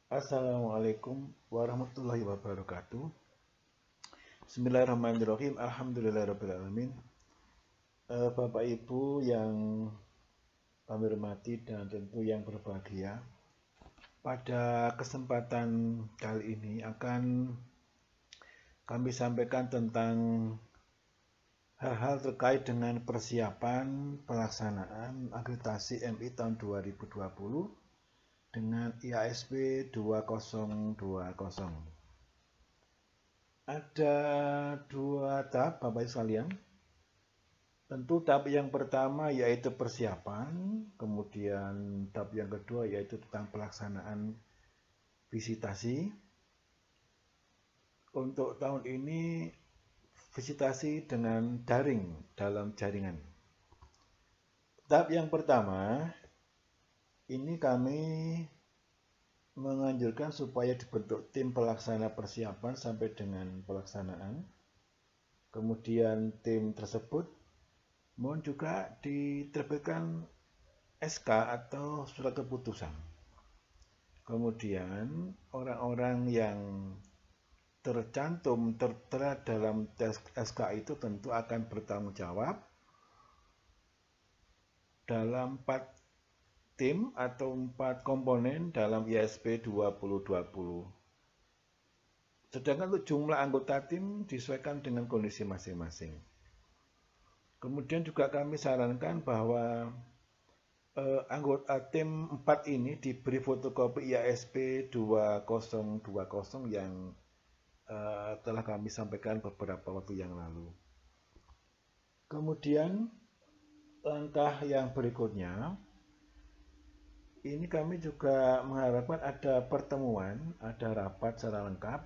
Assalamualaikum warahmatullahi wabarakatuh. Bismillahirrahmanirrahim. Alhamdulillahirrahmanirrahim. Bapak Ibu yang kami hormati dan tentu yang berbahagia. Pada kesempatan kali ini akan kami sampaikan tentang hal-hal terkait dengan persiapan pelaksanaan akreditasi MI tahun 2020 dengan IASP 2020. Ada dua tahap Bapak Ibu sekalian. Tentu tahap yang pertama yaitu persiapan, kemudian tahap yang kedua yaitu tentang pelaksanaan visitasi. Untuk tahun ini visitasi dengan daring dalam jaringan. Tahap yang pertama ini kami menganjurkan supaya dibentuk tim pelaksana persiapan sampai dengan pelaksanaan. Kemudian tim tersebut mohon juga diterbitkan SK atau surat keputusan. Kemudian orang-orang yang tertera dalam SK itu tentu akan bertanggung jawab dalam 4 tim atau 4 komponen dalam IASP 2020. Sedangkan untuk jumlah anggota tim disesuaikan dengan kondisi masing-masing. Kemudian juga kami sarankan bahwa anggota tim 4 ini diberi fotokopi IASP 2020 yang telah kami sampaikan beberapa waktu yang lalu. Kemudian langkah yang berikutnya, ini kami juga mengharapkan ada pertemuan, ada rapat secara lengkap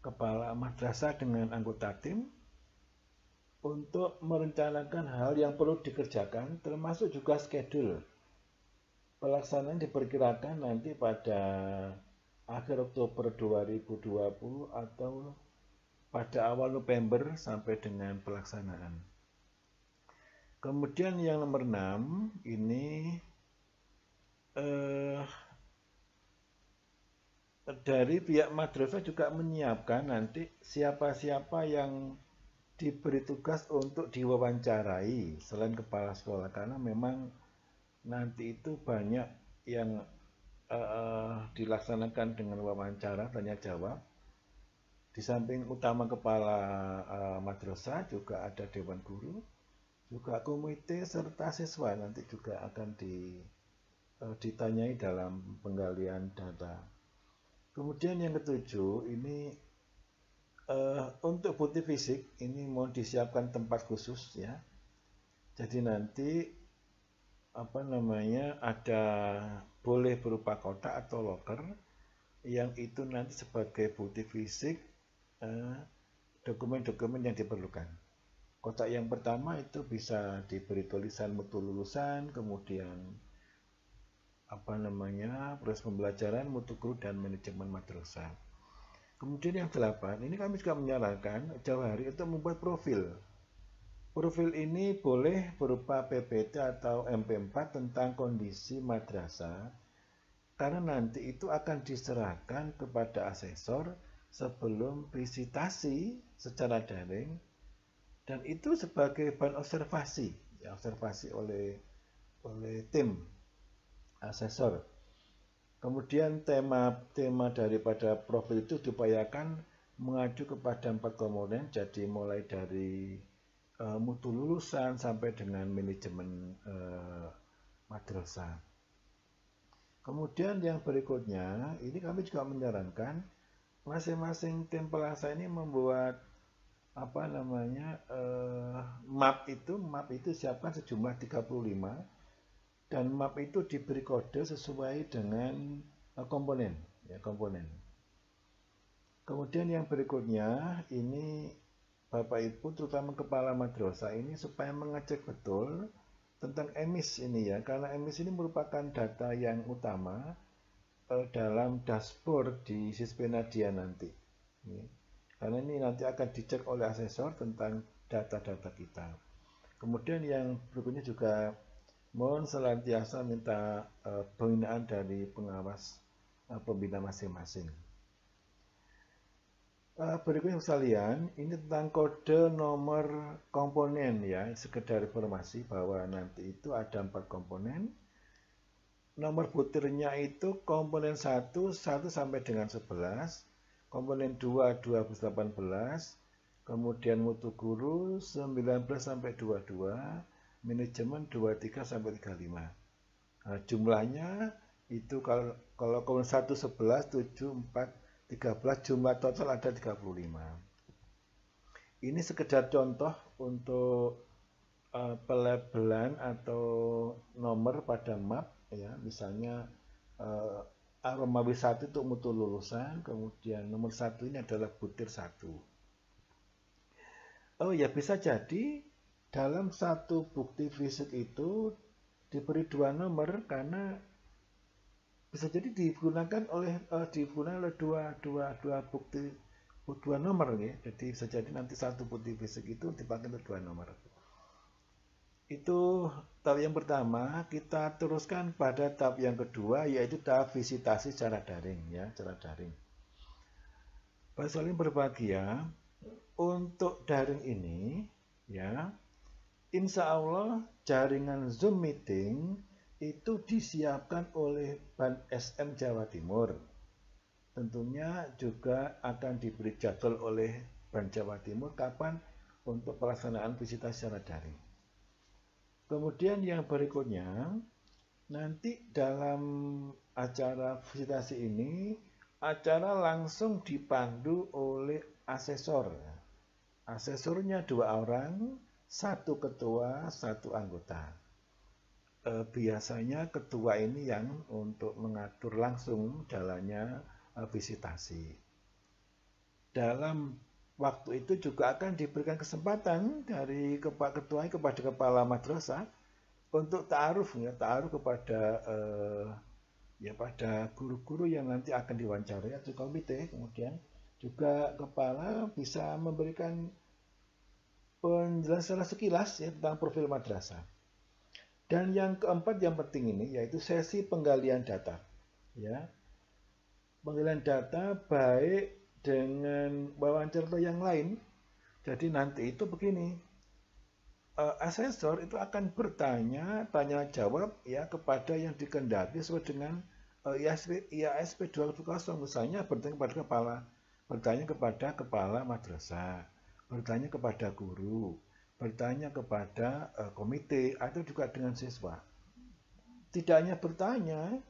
kepala madrasah dengan anggota tim untuk merencanakan hal yang perlu dikerjakan, termasuk juga schedule. Pelaksanaan diperkirakan nanti pada akhir Oktober 2020 atau pada awal November sampai dengan pelaksanaan. Kemudian yang nomor 6 ini dari pihak madrasah juga menyiapkan nanti siapa-siapa yang diberi tugas untuk diwawancarai selain kepala sekolah, karena memang nanti itu banyak yang dilaksanakan dengan wawancara tanya jawab. Di samping utama kepala madrasah juga ada dewan guru, juga komite serta siswa nanti juga akan ditanyai dalam penggalian data. Kemudian yang ketujuh ini untuk bukti fisik ini mau disiapkan tempat khusus ya. Jadi nanti ada boleh berupa kotak atau loker yang itu nanti sebagai bukti fisik dokumen-dokumen yang diperlukan. Kotak yang pertama itu bisa diberi tulisan mutu lulusan, kemudian proses pembelajaran, mutu guru dan manajemen madrasah. Kemudian yang 8, ini kami juga menyarankan jauh hari untuk membuat profil. Profil ini boleh berupa PPT atau MP4 tentang kondisi madrasah, karena nanti itu akan diserahkan kepada asesor sebelum visitasi secara daring, dan itu sebagai bahan observasi, observasi oleh tim asesor. Kemudian tema daripada profil itu diupayakan mengacu kepada 4 komponen, jadi mulai dari mutu lulusan sampai dengan manajemen madrasah. Kemudian yang berikutnya, ini kami juga menyarankan masing-masing tim pelaksana ini membuat map itu siapkan sejumlah 35, dan map itu diberi kode sesuai dengan komponen. Kemudian yang berikutnya ini Bapak Ibu terutama kepala madrasah ini supaya mengecek betul tentang emis ini ya, karena emis ini merupakan data yang utama dalam dashboard di Sispenadia nanti. Karena ini nanti akan dicek oleh asesor tentang data-data kita. Kemudian yang berikutnya juga Mohon senantiasa minta pembinaan dari pengawas pembina masing-masing. Berikutnya sekalian, ini tentang kode nomor komponen ya, sekedar informasi bahwa nanti itu ada 4 komponen. Nomor butirnya itu komponen 1 sampai dengan 11, komponen 2 12 18, kemudian mutu guru 19 sampai 22, manajemen 23 sampai 35. Nah, jumlahnya itu kalau komponen 1 11, 7 4 13, jumlah total ada 35. Ini sekedar contoh untuk pelabelan atau nomor pada map ya, misalnya Romawi 1 itu mutu lulusan, kemudian nomor 1 ini adalah butir 1. Oh ya, bisa jadi dalam satu bukti fisik itu diberi 2 nomor karena bisa jadi digunakan oleh dua bukti, 2 nomor ya. Jadi bisa jadi nanti satu bukti fisik itu dipakai untuk 2 nomor. Itu tahap yang pertama. Kita teruskan pada tahap yang kedua, yaitu tahap visitasi secara daring ya, secara daring. Bapak sekalian berbahagia, untuk daring ini ya, insya Allah jaringan Zoom meeting itu disiapkan oleh Ban SM Jawa Timur. Tentunya juga akan diberi jadwal oleh Ban Jawa Timur kapan untuk pelaksanaan visitasi secara daring. Kemudian yang berikutnya, nanti dalam acara visitasi ini, acara langsung dipandu oleh asesor. Asesornya 2 orang, 1 ketua, 1 anggota. Biasanya ketua ini yang untuk mengatur langsung jalannya visitasi. Dalam waktu itu juga akan diberikan kesempatan dari ketua kepada kepala madrasah untuk ta'aruf ya, ta'aruf kepada pada guru-guru yang nanti akan diwawancarai atau komite. Kemudian juga kepala bisa memberikan penjelasan sekilas ya tentang profil madrasah. Dan yang keempat yang penting ini yaitu sesi penggalian data. Ya. Penggalian data baik dengan wawancara yang lain. Jadi nanti itu begini. Asesor itu akan bertanya, tanya jawab ya kepada yang dikendaki sesuai dengan IASP 220, misalnya bertanya kepada kepala madrasah, bertanya kepada guru, bertanya kepada komite atau juga dengan siswa. Tidak hanya bertanya,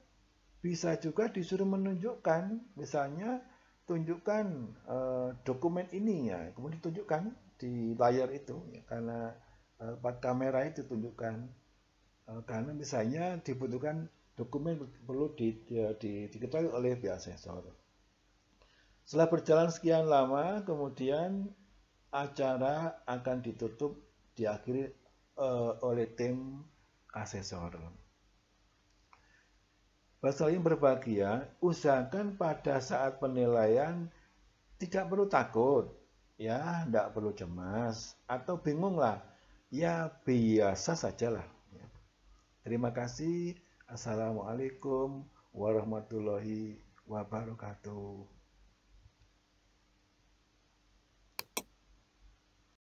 bisa juga disuruh menunjukkan, misalnya tunjukkan dokumen ini ya, kemudian ditunjukkan di layar itu ya, karena kamera itu tunjukkan, karena misalnya dibutuhkan dokumen perlu diketahui oleh pihak asesor. Setelah berjalan sekian lama, kemudian acara akan ditutup, diakhiri oleh tim asesor. Bapak yang berbahagia, usahakan pada saat penilaian tidak perlu takut, ya, tidak perlu cemas atau bingung lah, ya biasa sajalah. Terima kasih. Assalamualaikum warahmatullahi wabarakatuh.